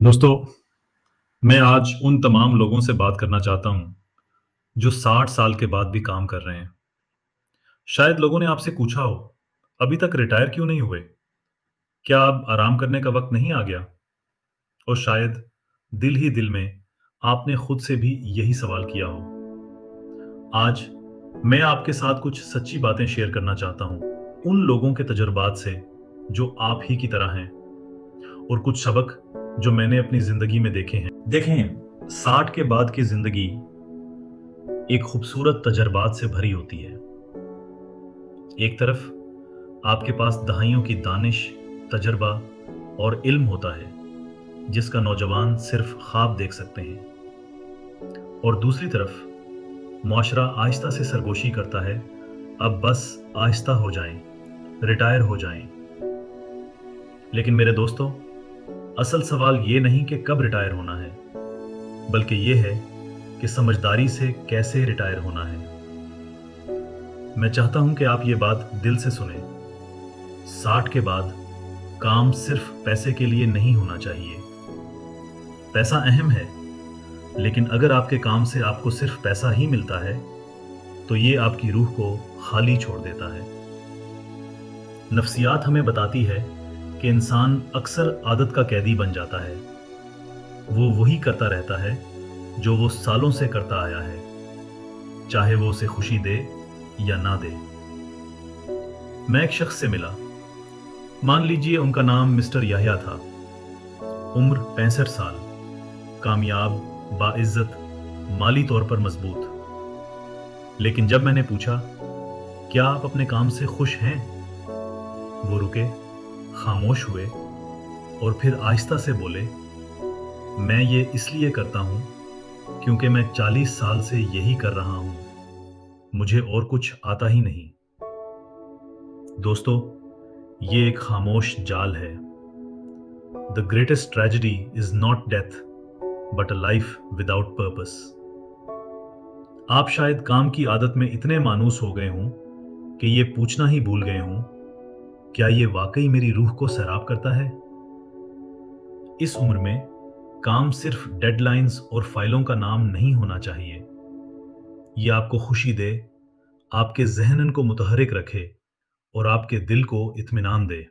दोस्तों, मैं आज उन तमाम लोगों से बात करना चाहता हूँ, जो 60 साल के बाद भी काम कर रहे हैं। शायद लोगों ने आपसे पूछा हो, अभी तक रिटायर क्यों नहीं हुए? क्या अब आराम करने का वक्त नहीं आ गया? और शायद दिल ही दिल में आपने खुद से भी यही सवाल किया हो। आज मैं आपके साथ कुछ सच्ची बातें शेयर करना चाहता हूँ, उन लोगों के तजुर्बात से, जो आप ही की तरह हैं, और कुछ सबक जो मैंने अपनी जिंदगी में देखे हैं। देखें, 60 के बाद की जिंदगी एक खूबसूरत तजर्बात से भरी होती है। एक तरफ आपके पास दहाइयों की दानिश, तजर्बा और इल्म होता है, जिसका नौजवान सिर्फ ख्वाब देख सकते हैं। और दूसरी तरफ मुआशरा आहिस्ता से सरगोशी करता है, अब बस आहिस्ता हो जाएं, रिटायर हो जाएं। लेकिन मेरे दोस्तों, असल सवाल ये नहीं कि कब रिटायर होना है, बल्कि ये है कि समझदारी से कैसे रिटायर होना है। मैं चाहता हूं कि आप ये बात दिल से सुने। 60 के बाद काम सिर्फ पैसे के लिए नहीं होना चाहिए। पैसा अहम है, लेकिन अगर आपके काम से आपको सिर्फ पैसा ही मिलता है, तो ये आपकी रूह को खाली छोड़ देता है। नफ्सियात हमें बताती है कि इंसान अक्सर आदत का कैदी बन जाता है। वो वही करता रहता है जो वो सालों से करता आया है, चाहे वो उसे खुशी दे या ना दे। मैं एक शख्स से मिला। मान लीजिए उनका नाम मिस्टर याह्या था। उम्र 65 साल, कामयाब, बाइज्जत, माली तौर पर मजबूत। लेकिन जब मैंने पूछा, क्या आप अपने काम से खुश हैं? वो रुके, खामोश हुए और फिर आहिस्ता से बोले, मैं ये इसलिए करता हूं क्योंकि मैं 40 साल से यही कर रहा हूं। मुझे और कुछ आता ही नहीं। दोस्तों, ये एक खामोश जाल है। The greatest tragedy is not death, but a life without purpose. आप शायद काम की आदत में इतने मानूस हो गए हों कि ये पूछना ही भूल गए हों, क्या ये वाकई मेरी रूह को सैराब करता है? इस उम्र में काम सिर्फ डेडलाइंस और फाइलों का नाम नहीं होना चाहिए। ये आपको खुशी दे, आपके ज़हन को मुतहरिक रखे और आपके दिल को इत्मीनान दे।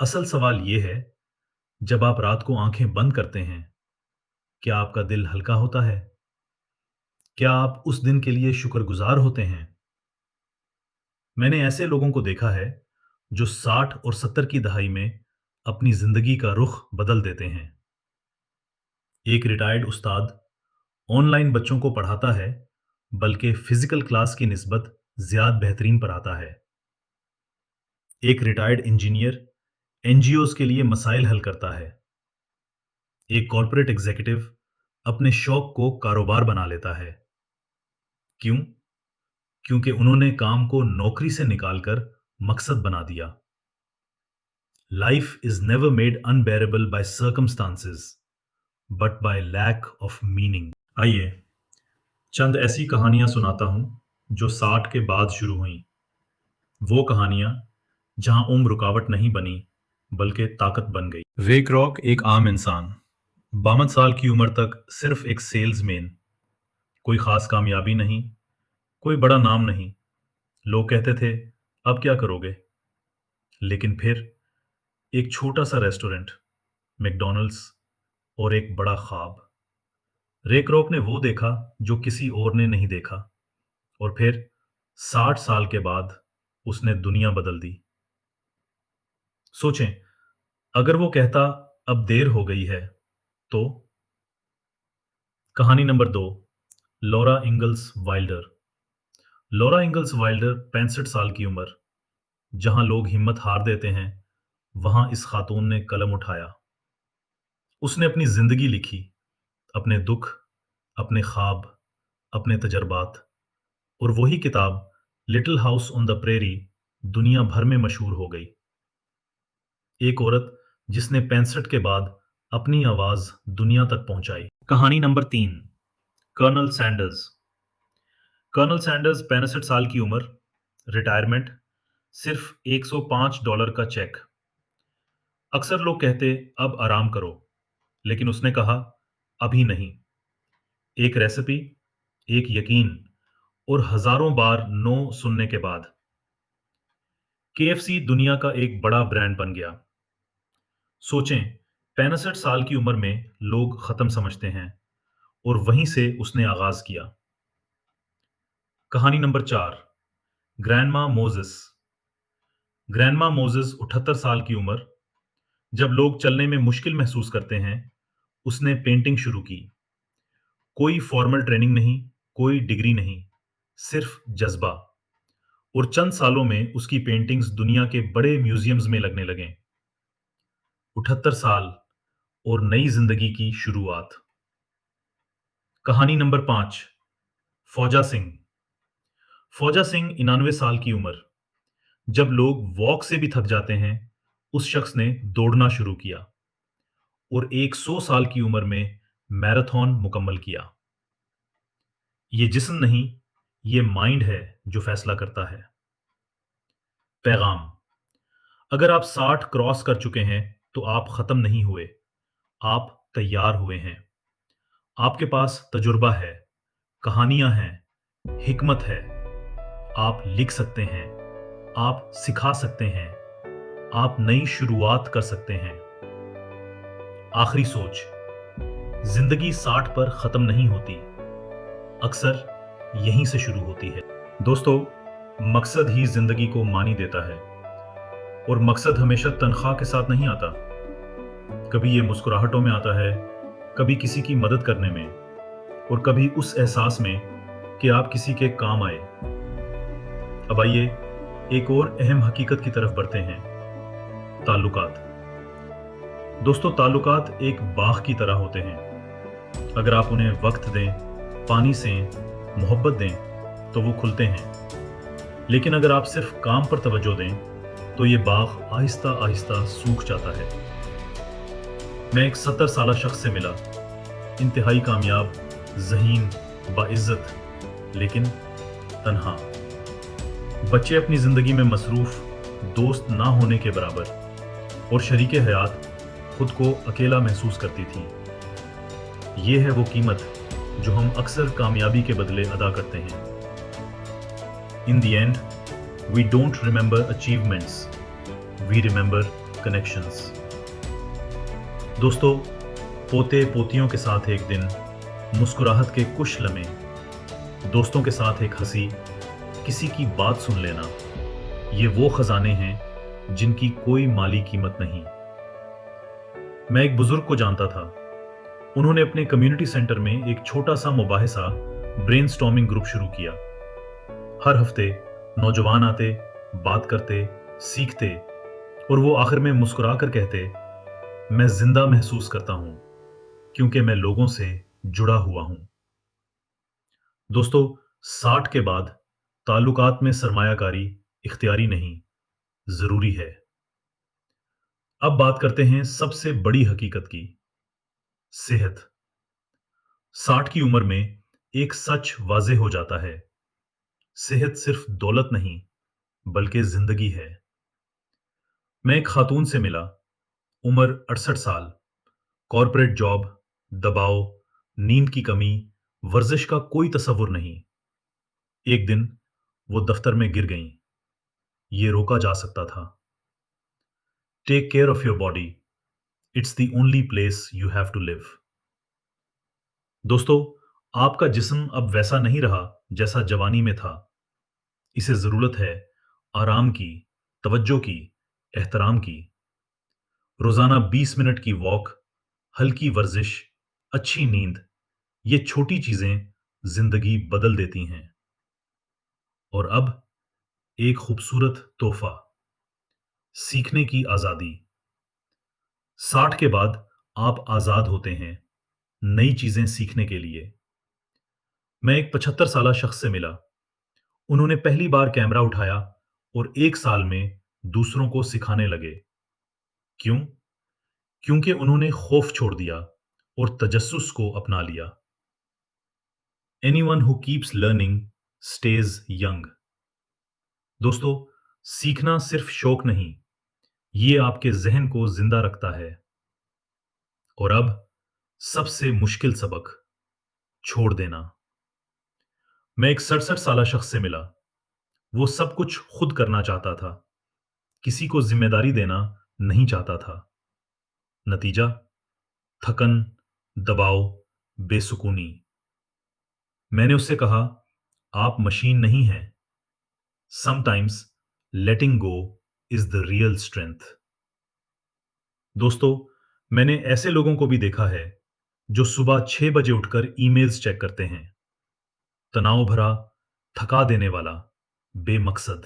असल सवाल ये है, जब आप रात को आंखें बंद करते हैं, क्या आपका दिल हल्का होता है? क्या आप उस दिन के लिए शुक्रगुजार होते हैं? मैंने ऐसे लोगों को देखा है जो 60 और 70 की दहाई में अपनी जिंदगी का रुख बदल देते हैं। एक रिटायर्ड उस्ताद ऑनलाइन बच्चों को पढ़ाता है, बल्कि फिजिकल क्लास की निस्बत ज्यादा बेहतरीन पढ़ाता है। एक रिटायर्ड इंजीनियर एनजीओज के लिए मसाइल हल करता है। एक कॉर्पोरेट एग्जीक्यूटिव अपने शौक को कारोबार बना लेता है। क्यों? क्योंकि उन्होंने काम को नौकरी से निकालकर मकसद बना दिया। Life is never made unbearable by circumstances, but by lack of meaning. आइए चंद ऐसी कहानियां सुनाता हूं जो 60 के बाद शुरू हुई। वो कहानियां जहां उम्र रुकावट नहीं बनी, बल्कि ताकत बन गई। रे क्रॉक एक आम इंसान, 52 साल की उम्र तक सिर्फ एक सेल्समैन। कोई खास कामयाबी नहीं, कोई बड़ा नाम नहीं। लोग कहते थे, अब क्या करोगे? लेकिन फिर एक छोटा सा रेस्टोरेंट, मैकडॉनल्ड्स और एक बड़ा ख्वाब। रे क्रॉक ने वो देखा जो किसी और ने नहीं देखा, और फिर 60 साल के बाद उसने दुनिया बदल दी। सोचें, अगर वो कहता अब देर हो गई है, तो? कहानी number 2, Laura Ingalls Wilder. Laura Ingalls Wilder 65 साल की उम्र। जहां लोग हिम्मत हार देते हैं, वहां इस खातून ने कलम उठाया। उसने अपनी जिंदगी लिखी, अपने दुख, अपने ख्वाब, अपने तजर्बात। और वही किताब, little house on the prairie, दुनिया भर में मशहूर हो गई। एक औरत जिसने 65 के बाद अपनी आवाज दुनिया तक पहुंचाई। कहानी number 3, colonel Sanders. Colonel Sanders 65 साल की उम्र, रिटायरमेंट, सिर्फ $105 का चेक। अक्सर लोग कहते अब आराम करो, लेकिन उसने कहा, अभी नहीं। एक रेसिपी, एक यकीन और हजारों बार नो सुनने के बाद केएफसी दुनिया का एक बड़ा ब्रांड बन गया। सोचें, 65 साल की उम्र में लोग खत्म समझते हैं और वहीं से उसने आगाज किया। कहानी number 4, grandma Moses. Grandma Moses 78 साल की उम्र, जब लोग चलने में मुश्किल महसूस करते हैं, उसने पेंटिंग शुरू की। कोई फॉर्मल ट्रेनिंग नहीं, कोई डिग्री नहीं, सिर्फ जज्बा। और चंद सालों में उसकी पेंटिंग्स दुनिया के बड़े म्यूजियम्स में लगने लगे। 78 साल और नई जिंदगी की शुरुआत। कहानी नंबर 5, फौजा सिंह। फौजा सिंह 99 साल की उम्र, जब लोग वॉक से भी थक जाते हैं, उस शख्स ने दौड़ना शुरू किया और एक 100 साल की उम्र में मैराथन मुकम्मल किया। ये जिस्म नहीं, ये माइंड है जो फैसला करता है। पैगाम, अगर आप 60 क्रॉस कर चुके हैं, तो आप खत्म नहीं हुए, आप तैयार हुए हैं। आपके पास तजुर्बा है, कहानियां हैं, हिकमत है। आप लिख सकते हैं, आप सिखा सकते हैं, आप नई शुरुआत कर सकते हैं। आखिरी सोच, जिंदगी 60 पर खत्म नहीं होती, अक्सर यहीं से शुरू होती है। दोस्तों, मकसद ही जिंदगी को मानी देता है और मकसद हमेशा तनख्वाह के साथ नहीं आता। कभी ये मुस्कुराहटों में आता है, कभी किसी की मदद करने में और कभी उस एहसास में कि आप किसी के काम आए। अब आइए एक और अहम हकीकत की तरफ बढ़ते हैं, ताल्लुकात। दोस्तों, ताल्लुकात एक बाग की तरह होते हैं। अगर आप उन्हें वक्त दें, पानी से मोहब्बत दें, तो वो खुलते हैं। लेकिन अगर आप सिर्फ काम पर तवज्जो दें, तो ये बाग आहिस्ता आहिस्ता सूख जाता है। मैं एक 70 साला शख्स से मिला, इंतहाई कामयाब, ज़हीन, बाइज्जत, लेकिन तन्हा। बच्चे अपनी जिंदगी में मसरूफ, दोस्त ना होने के बराबर, और शरीके हयात खुद को अकेला महसूस करती थी। ये है वो कीमत जो हम अक्सर कामयाबी के बदले अदा करते हैं। In the end, we don't remember achievements, we remember connections. दोस्तों, पोते पोतियों के साथ एक दिन, मुस्कुराहट के कुछ लम्हे, दोस्तों के साथ एक हंसी, किसी की बात सुन लेना, ये वो खजाने हैं जिनकी कोई माली कीमत नहीं। मैं एक बुजुर्ग को जानता था। उन्होंने अपने कम्युनिटी सेंटर में एक छोटा सा मुबाहिसा, ब्रेनस्टॉर्मिंग ग्रुप शुरू किया। हर हफ्ते नौजवान आते, बात करते, सीखते, और वो आखिर में मुस्कुरा कर कहते, मैं जिंदा महसूस करता हूं क्योंकि मैं लोगों से जुड़ा हुआ हूं। दोस्तों, 60 के बाद ताल्लुकात में सरमायाकारी इख्तियारी नहीं, जरूरी है। अब बात करते हैं सबसे बड़ी हकीकत की, सेहत। 60 की उम्र में एक सच वाजे हो जाता है, सेहत सिर्फ दौलत नहीं, बल्कि जिंदगी है। मैं एक खातून से मिला, उम्र 68 साल, कॉर्पोरेट जॉब, दबाव, नींद की कमी, वर्जिश का कोई तसव्वुर नहीं। एक दिन वो दफ्तर में गिर गईं। ये रोका जा सकता था। Take care of your body, it's the only place you have to live. दोस्तों, आपका जिस्म अब वैसा नहीं रहा जैसा जवानी में था। इसे जरूरत है आराम की, तवज्जो की, एहतराम की। रोजाना 20 मिनट की वॉक, हल्की वर्जिश, अच्छी नींद, ये छोटी चीजें जिंदगी बदल देती हैं। और अब एक खूबसूरत तोहफा, सीखने की आजादी। 60 के बाद आप आजाद होते हैं नई चीजें सीखने के लिए। मैं एक 75 साला शख्स से मिला। उन्होंने पहली बार कैमरा उठाया और एक साल में दूसरों को सिखाने लगे। क्यों? क्योंकि उन्होंने खौफ छोड़ दिया और तजस्सुस को अपना लिया। Anyone who keeps learning stage young. दोस्तों, सीखना सिर्फ शौक नहीं, ये आपके जहन को जिंदा रखता है। और अब सबसे मुश्किल सबक, छोड़ देना। मैं एक 67 साला शख्स से मिला। वो सब कुछ खुद करना चाहता था, किसी को जिम्मेदारी देना नहीं चाहता था। नतीजा, थकन, दबाव, बेसुकूनी। मैंने उससे कहा, आप मशीन नहीं हैं। Sometimes letting go is the real strength. दोस्तों, मैंने ऐसे लोगों को भी देखा है जो सुबह 6 बजे उठकर ईमेल्स चेक करते हैं। तनाव भरा, थका देने वाला, बेमकसद।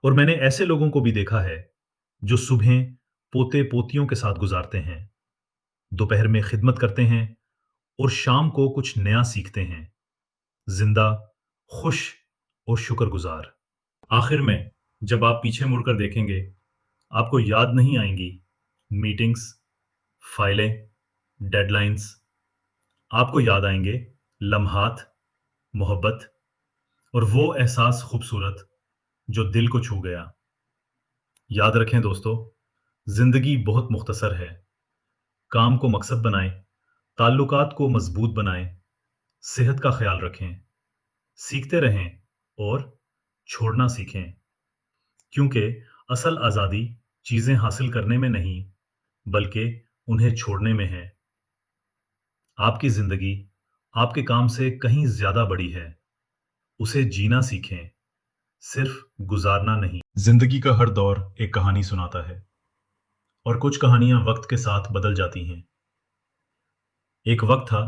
और मैंने ऐसे लोगों को भी देखा है जो सुबह पोते पोतियों के साथ गुजारते हैं, दोपहर में खिदमत करते हैं और शाम को कुछ नया सीखते हैं। जिंदा, खुश और शुक्रगुजार। आखिर में जब आप पीछे मुड़कर देखेंगे, आपको याद नहीं आएंगी मीटिंग्स, फाइलें, डेडलाइंस। आपको याद आएंगे लम्हात, मोहब्बत और वो एहसास खूबसूरत जो दिल को छू गया। याद रखें दोस्तों, जिंदगी बहुत मुख्तसर है। काम को मकसद बनाएं, ताल्लुकात को मजबूत बनाएं, सेहत का ख्याल रखें, सीखते रहें और छोड़ना सीखें। क्योंकि असल आज़ादी चीज़ें हासिल करने में नहीं, बल्कि उन्हें छोड़ने में है। आपकी ज़िंदगी आपके काम से कहीं ज़्यादा बड़ी है। उसे जीना सीखें, सिर्फ गुजारना नहीं। ज़िंदगी का हर दौर एक कहानी सुनाता है और कुछ कहानियाँ वक्त के साथ बदल जाती हैं। एक वक्त था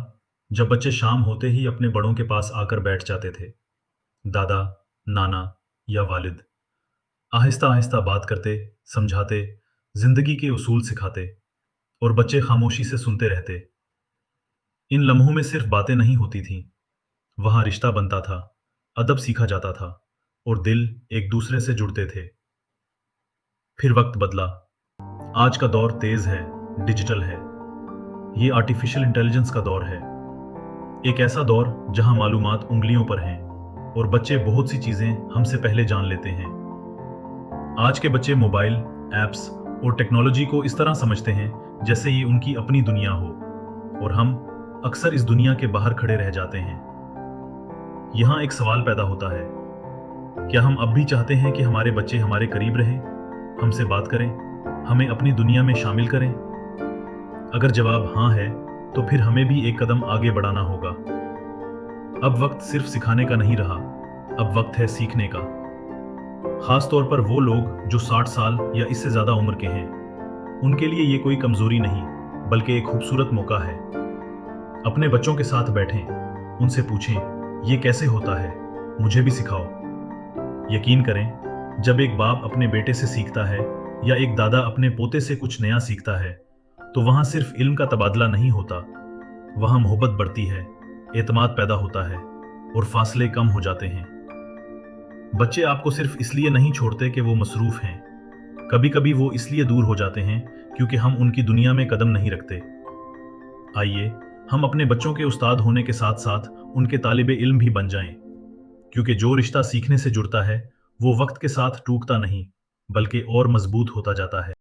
जब बच्चे शाम होते ही अपने बड़ों के पास आकर बैठ जाते थे। दादा, नाना या वालिद आहिस्ता आहिस्ता बात करते, समझाते, जिंदगी के उसूल सिखाते और बच्चे खामोशी से सुनते रहते। इन लम्हों में सिर्फ बातें नहीं होती थीं, वहां रिश्ता बनता था, अदब सीखा जाता था और दिल एक दूसरे से जुड़ते थे। फिर वक्त बदला। आज का दौर तेज है, डिजिटल है। ये आर्टिफिशियल इंटेलिजेंस का दौर है। एक ऐसा दौर जहां मालूमात उंगलियों पर हैं और बच्चे बहुत सी चीजें हमसे पहले जान लेते हैं। आज के बच्चे मोबाइल, एप्स और टेक्नोलॉजी को इस तरह समझते हैं जैसे ये उनकी अपनी दुनिया हो, और हम अक्सर इस दुनिया के बाहर खड़े रह जाते हैं। यहाँ एक सवाल पैदा होता है, क्या हम अब भी चाहते हैं कि हमारे बच्चे हमारे करीब रहें, हमसे बात करें, हमें अपनी दुनिया में शामिल करें? अगर जवाब हाँ है, तो फिर हमें भी एक कदम आगे बढ़ाना होगा। अब वक्त सिर्फ सिखाने का नहीं रहा, अब वक्त है सीखने का। खास तौर पर वो लोग जो 60 साल या इससे ज्यादा उम्र के हैं, उनके लिए ये कोई कमजोरी नहीं, बल्कि एक खूबसूरत मौका है। अपने बच्चों के साथ बैठें, उनसे पूछें, ये कैसे होता है, मुझे भी सिखाओ। यकीन करें, जब एक बाप अपने बेटे से सीखता है या एक दादा अपने पोते से कुछ नया सीखता है, तो वहां सिर्फ इल्म का तबादला नहीं होता, वहां मोहब्बत बढ़ती है, एतमाद पैदा होता है और फासले कम हो जाते हैं। बच्चे आपको सिर्फ इसलिए नहीं छोड़ते कि वो मसरूफ हैं, कभी कभी वो इसलिए दूर हो जाते हैं क्योंकि हम उनकी दुनिया में कदम नहीं रखते। आइए हम अपने बच्चों के उस्ताद होने के साथ साथ उनके तालिबे इल्म भी बन जाएं, क्योंकि जो रिश्ता सीखने से जुड़ता है वो वक्त के साथ टूटता नहीं, बल्कि और मजबूत होता जाता है।